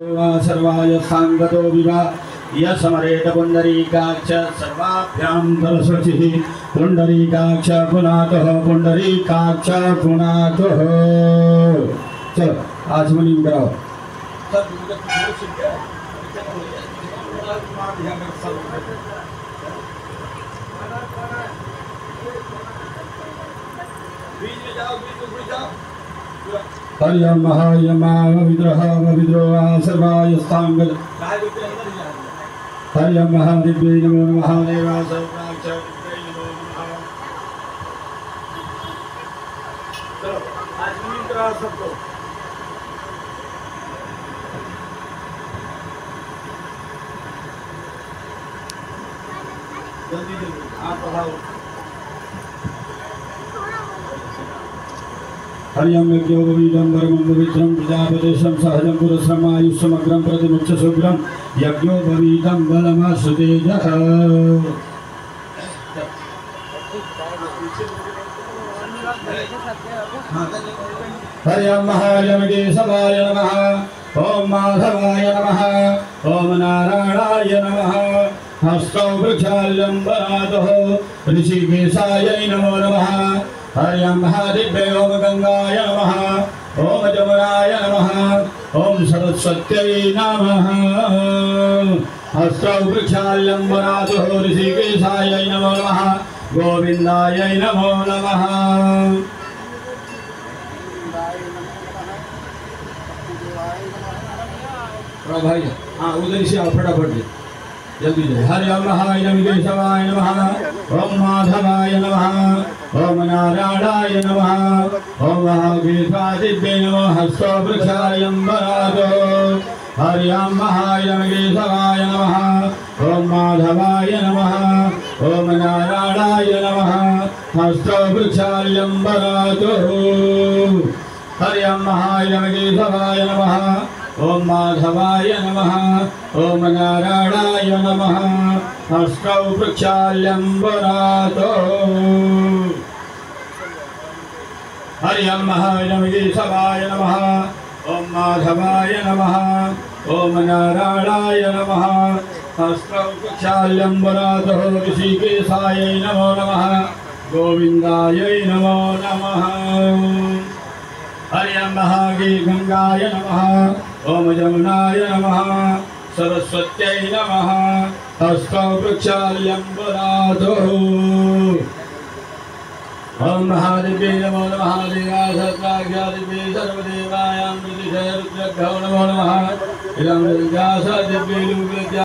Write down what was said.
सर्वाय सांगतो विवा यमरेट पुंडरीकाक्ष सर्वाभ्यां तरस्वचिः पुंडरीकाक्ष पुनातः पुंडरीकाक्ष पुनातः। चलो आचमनी कराओ। हरियम महायमा विद्रोह विद्रोह सर्वाय सांग हरियम महादिव्य नमो महादेवा सर्वाक्ष नमो नमः। चलो आज मिल करा सबको। जल्दी जल्दी आप पढ़ाओ। हरियम यज्ञोपवीतं परमं पवित्रं प्रजापतिशं सहजं पुरस्रमायुष्यमग्रं प्रतिमुच्य शुभ्रं यज्ञोपवीतं बलमाश्रुतेजः। हरियम महायमकेशवाय नमः। ओम माधवाय नमः। ओम नारायणाय नमः। हस्तौ वृक्षाल्यम्बरातः ऋषिकेशाय नमो नमः। हरियम महादिव्य ओम गंगाय नमः। ओम जमुनाय नमः। ओम सरस्वत्यै नमः। हस्तौ वृक्षाल्यम्बरातः ऋषिकेशाय नमो नमः। गोविंदाय नमो नमः। भाई हाँ उधर से आओ फटाफट जल्दी जल्दी। हरियम महायमकेशवाय नमः। ओम माधवाय नमः। ओम नारायणाय नमः। ओम महाकेशवादिव्ये नमः। हस्तो वृक्षाल्यम्बरातो हरियम महायमकेशवाय नमः। ओम माधवाय नमः। ओम नारायणाय नमः। हस्तो वृक्षाल्यम्बरातो हरियम महायमकेशवाय नमः। ओम माधवाय नमः। ओम नारायणाय नमः। हस्तौ वृक्षाल्यम्बरातो हरियम महायमकेशवाय नमः। ओम माधवाय नमः। ओम नारायणाय नमः। हस्तौ वृक्षाल्यम्बरातो ऋषिकेशाय नमो नमः। गोविंदाय नमो नमः। हरियम महागंगाय नमः। ओम जमुनाय नमः। सरस्वत्यै नमः। हस्तौ वृक्षाल्यम्बरातो ओम महादेव्ये नमो नमः। देवासत्राख्यादिव्ये सर्वदेवायां रुद्रभ्यो नमो नमः। इदं दिव्यासदिव्ये